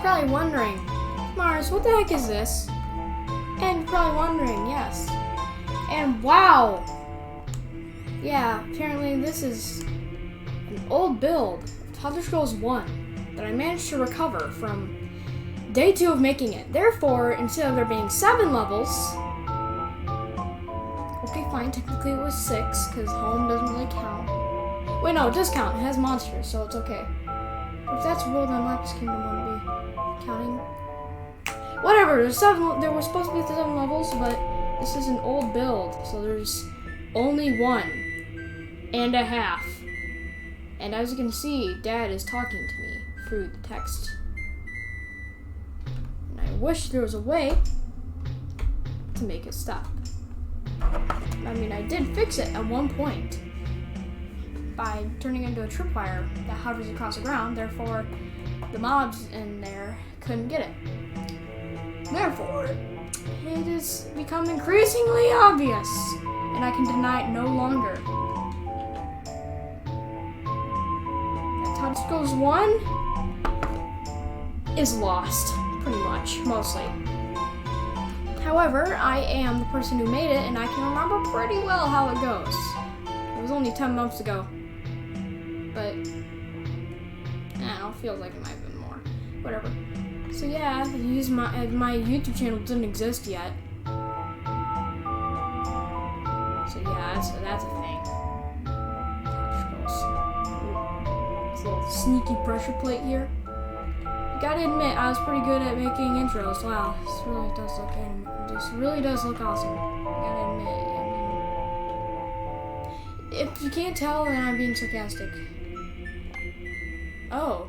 Probably wondering, Mars, what the heck is this? And you're probably wondering, yes. And wow! Yeah, apparently this is an old build of Toddler 1 that I managed to recover from day 2 of making it. Therefore, instead of there being 7 levels, okay, fine, technically it was 6, because home doesn't really count. Wait, no, it does count. It has monsters, so it's okay. If that's real, then Lapis Kingdom wouldn't be counting. Whatever, there were supposed to be 7 levels, but this is an old build, so there's only 1.5. And as you can see, Dad is talking to me through the text. And I wish there was a way to make it stop. I mean, I did fix it at one point by turning it into a tripwire that hovers across the ground, therefore the mobs in there couldn't get it. Therefore, it has become increasingly obvious, and I can deny it no longer. That Toddler 1 is lost, pretty much, mostly. However, I am the person who made it, and I can remember pretty well how it goes. It was only 10 months ago, but I don't know, feels like it might have been more. Whatever. So yeah, my YouTube channel didn't exist yet. So yeah, that's a thing. This little sneaky pressure plate here. Gotta admit, I was pretty good at making intros. Wow, this really does look awesome. Gotta admit. I mean, if you can't tell, then I'm being sarcastic. Oh,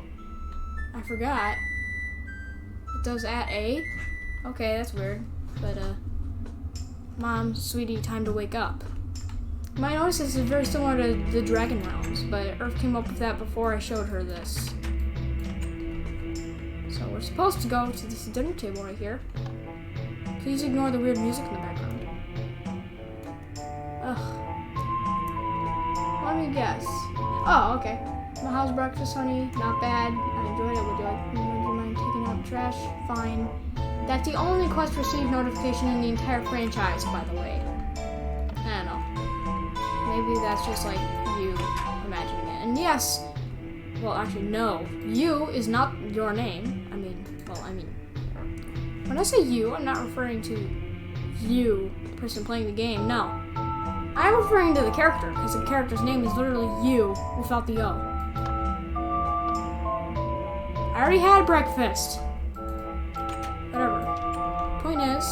I forgot. It does at A. Okay, that's weird. But Mom, sweetie, time to wake up. You might notice this is very similar to the Dragon Realms, but Earth came up with that before I showed her this. So we're supposed to go to this dinner table right here. Please ignore the weird music in the background. Ugh. Let me guess. Oh, okay. My house breakfast, honey. Not bad. I enjoyed it. Would you mind taking out the trash? Fine. That's the only quest received notification in the entire franchise, by the way. I don't know. Maybe that's just like you imagining it. And yes, well, actually, no. You is not your name. When I say you, I'm not referring to you, the person playing the game. No. I'm referring to the character, because the character's name is literally you without the O. I already had breakfast. Whatever. Point is,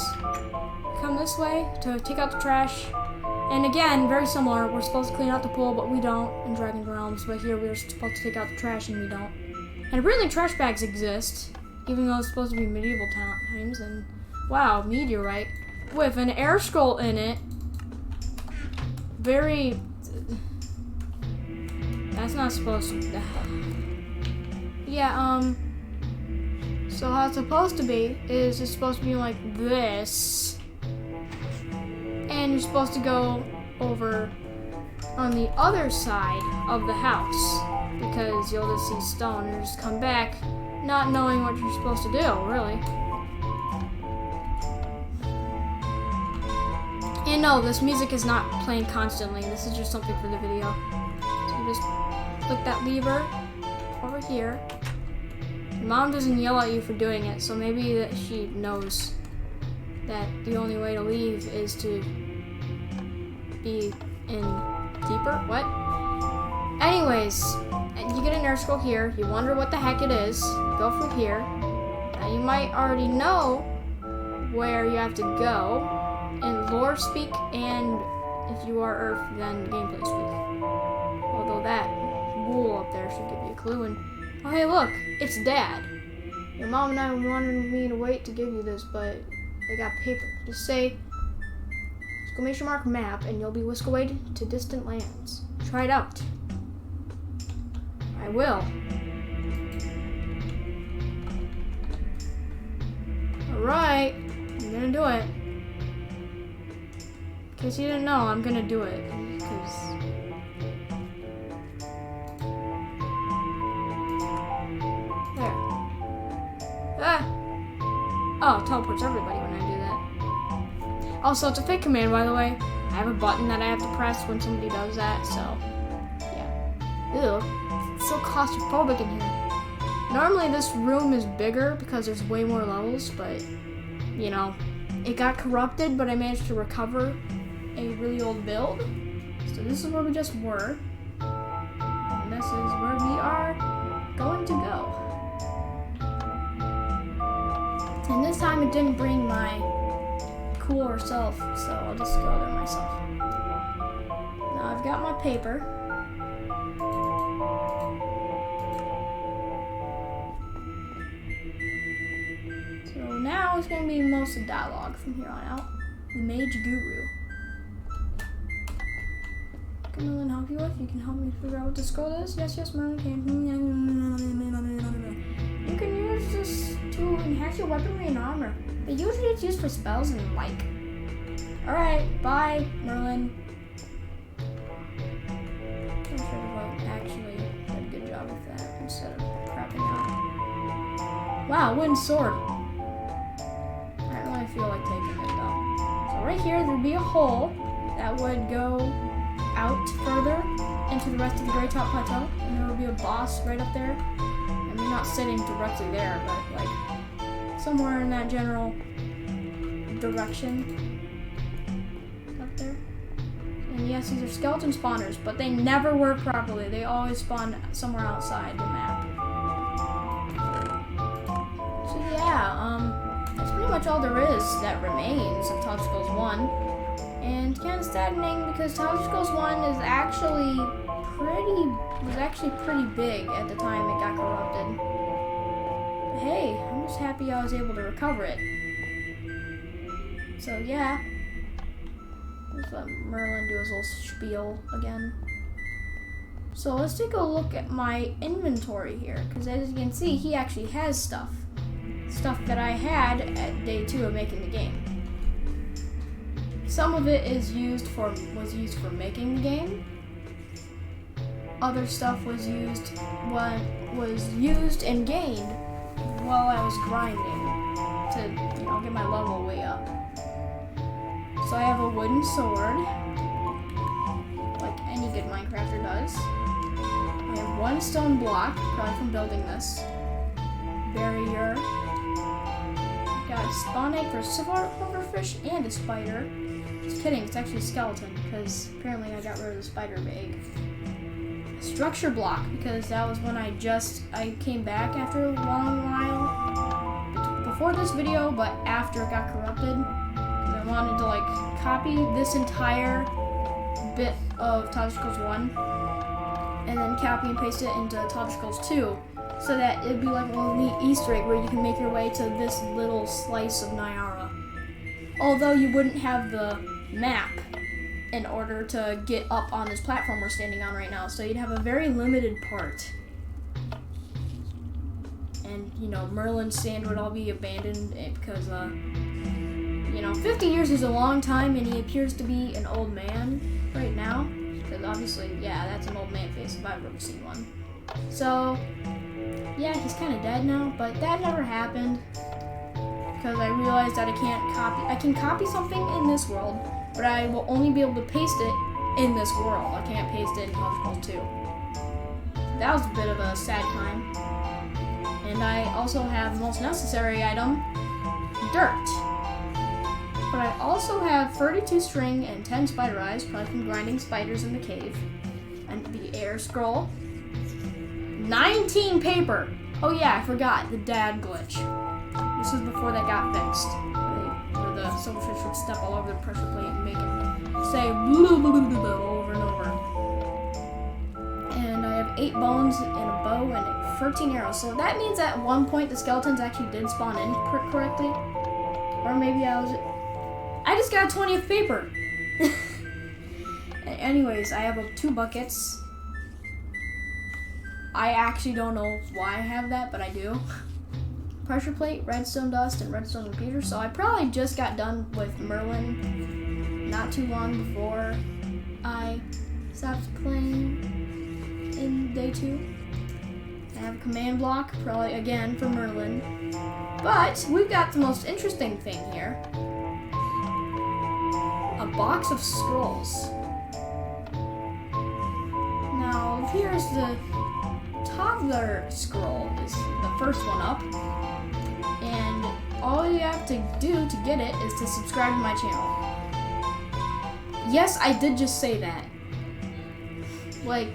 come this way to take out the trash. And again, very similar. We're supposed to clean out the pool, but we don't in Dragon Realms. But here we're supposed to take out the trash, and we don't. And apparently trash bags exist, even though it's supposed to be medieval times. And wow, meteorite with an air scroll in it. Very. That's not supposed to. Yeah. So how it's supposed to be is it's supposed to be like this, and you're supposed to go over on the other side of the house because you'll just see stone and just come back not knowing what you're supposed to do, really. And no, this music is not playing constantly. This is just something for the video. So you just click that lever over here. Mom doesn't yell at you for doing it, so maybe that she knows that the only way to leave is to be in deeper. What? Anyways, you get an air scroll here. You wonder what the heck it is. Go through here. Now you might already know where you have to go in lore speak, and if you are Earth, then gameplay speak. Although that wool up there should give you a clue. And oh, hey, look, it's Dad. Your mom and I wanted me to wait to give you this, but I got paper. Just say exclamation mark map, and you'll be whisked away to distant lands. Try it out. I will. Alright, I'm gonna do it. In case you didn't know, I'm gonna do it. Because there. Ah! Oh, it teleports everybody when I do that. Also, it's a fake command, by the way. I have a button that I have to press when somebody does that, so yeah. Ew, it's so claustrophobic in here. Normally this room is bigger because there's way more levels, but you know, it got corrupted, but I managed to recover a really old build. So this is where we just were, and this is where we are going to go. And this time it didn't bring my cooler self, so I'll just go there myself. Now I've got my paper. So now it's going to be mostly dialogue from here on out. The Mage Guru. Can Merlin help you with? You can help me figure out what this scroll is? Yes, Merlin can. You can use this to enhance your weaponry and armor, but usually it's used for spells and the like. Alright, bye, Merlin. I'm sure if I actually did a good job with that instead of crapping out. Wow, wooden sword. I don't really feel like taking it though. So right here, there'd be a hole that would go out further into the rest of the Great Top Plateau, and there would be a boss right up there. I mean, not sitting directly there, but like somewhere in that general direction up there. And yes, these are skeleton spawners, but they never work properly. They always spawn somewhere outside the map. So yeah, that's pretty much all there is that remains of Toddler Skulls 1. And kind of saddening because Toddler Skulls 1 is actually pretty big at the time it got corrupted. But hey, I'm just happy I was able to recover it. So yeah, let's let Merlin do his little spiel again. So let's take a look at my inventory here, because as you can see, he actually has stuff that I had at day 2 of making the game. Some of it was used for making the game. Other stuff was used and gained while I was grinding to, get my level way up. So I have a wooden sword, like any good Minecrafter does. I have one stone block, probably from building this. Barrier. Got a spawn egg for a silverfish and a spider. Just kidding, it's actually a skeleton, because apparently I got rid of the spider egg. Structure block, because that was when I came back after a long while. Before this video, but after it got corrupted. Because I wanted to copy this entire bit of Toddler Skulls 1 and then copy and paste it into Toddler Skulls 2 so that it'd be like a little neat Easter egg where you can make your way to this little slice of Nyara. Although you wouldn't have the map in order to get up on this platform we're standing on right now, so you'd have a very limited part. And, Merlin's sand would all be abandoned because, 50 years is a long time, and he appears to be an old man right now. Because obviously, yeah, that's an old man face if I've ever seen one. So, yeah, he's kind of dead now, but that never happened. Because I realized that I can copy something in this world, but I will only be able to paste it in this world. I can't paste it in Toddler Skulls 2. That was a bit of a sad time. And I also have the most necessary item, dirt. But I also have 32 string and 10 spider eyes, probably from grinding spiders in the cave. And the air scroll. 19 paper! Oh yeah, I forgot, the dad glitch. This was before that got fixed. Where the silverfish would step all over the pressure plate and make it say blah, blah, blah, blah, over and over. And I have 8 bones and a bow and 13 arrows. So that means at one point the skeletons actually did spawn in correctly. Or maybe I just got 20th paper. Anyways, I have 2 buckets. I actually don't know why I have that, but I do. Pressure plate, redstone dust, and redstone repeater. So I probably just got done with Merlin not too long before I stopped playing in day 2. have a command block, probably again for Merlin. But we've got the most interesting thing here. A box of scrolls. Now, here's the Toddler scroll. Is the first one up. And all you have to do to get it is to subscribe to my channel. Yes, I did just say that. Like,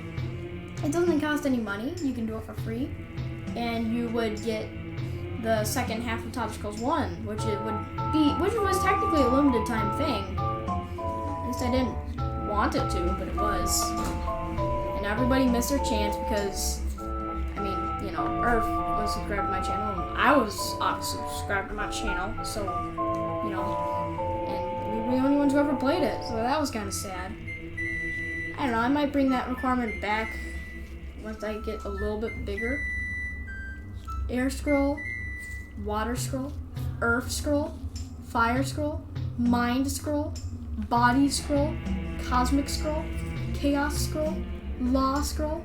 it doesn't cost any money. You can do it for free. And you would get the second half of Toddler Scrolls 1, which was technically a limited time thing. At least I didn't want it to, but it was. And everybody missed their chance because, I mean, you know, Earth was subscribed to my channel, and I was obviously subscribed to my channel, so, you know, and we were the only ones who ever played it, so that was kind of sad. I don't know, I might bring that requirement back once I get a little bit bigger. Air scroll, water scroll, earth scroll, fire scroll, mind scroll, body scroll, cosmic scroll, chaos scroll, law scroll,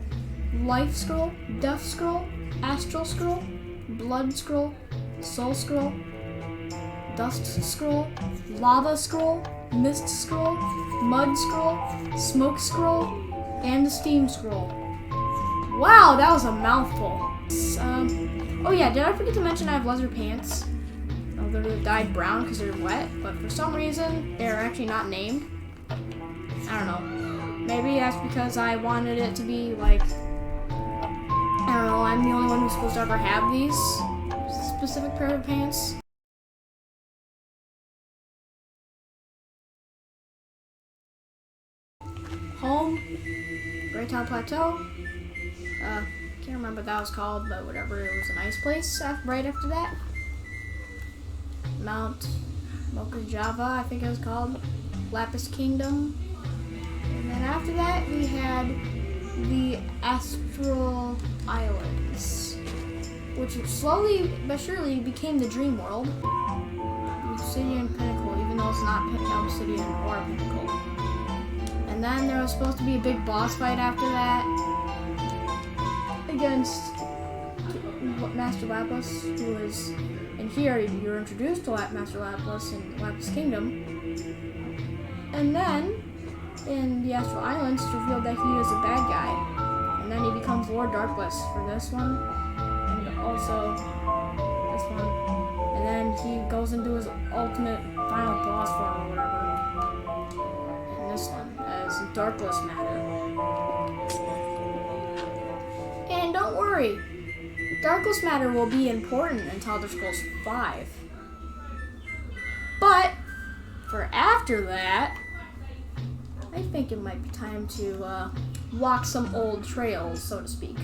life scroll, death scroll, astral scroll, blood scroll, soul scroll, dust scroll, lava scroll, mist scroll, mud scroll, smoke scroll, and the steam scroll. Wow, that was a mouthful. Oh yeah, did I forget to mention I have leather pants? They're dyed brown because they're wet, but for some reason, they're actually not named. I don't know. Maybe that's because I wanted it to be like, I don't know, I'm the only one who's supposed to ever have these specific pair of pants. Home, Great Town Plateau. Can't remember what that was called, but whatever, it was a nice place right after that. Mount Mocha Java, I think it was called. Lapis Kingdom. And then after that, we had the Astral Islands, which slowly but surely became the Dream World. Obsidian Pinnacle, even though it's not Obsidian or Pinnacle. And then there was supposed to be a big boss fight after that against Master Lapis, who was, and here you're introduced to Master Lapis in Lapis Kingdom. And then in the Astral Islands, it's revealed that he is a bad guy. And then he becomes Lord Darkless for this one, and also this one. And then he goes into his ultimate final boss form or whatever in this one, as Darkless Matter. And don't worry, Darkless Matter will be important in Toddler Scrolls 5. But for after that, I think it might be time to walk some old trails, so to speak.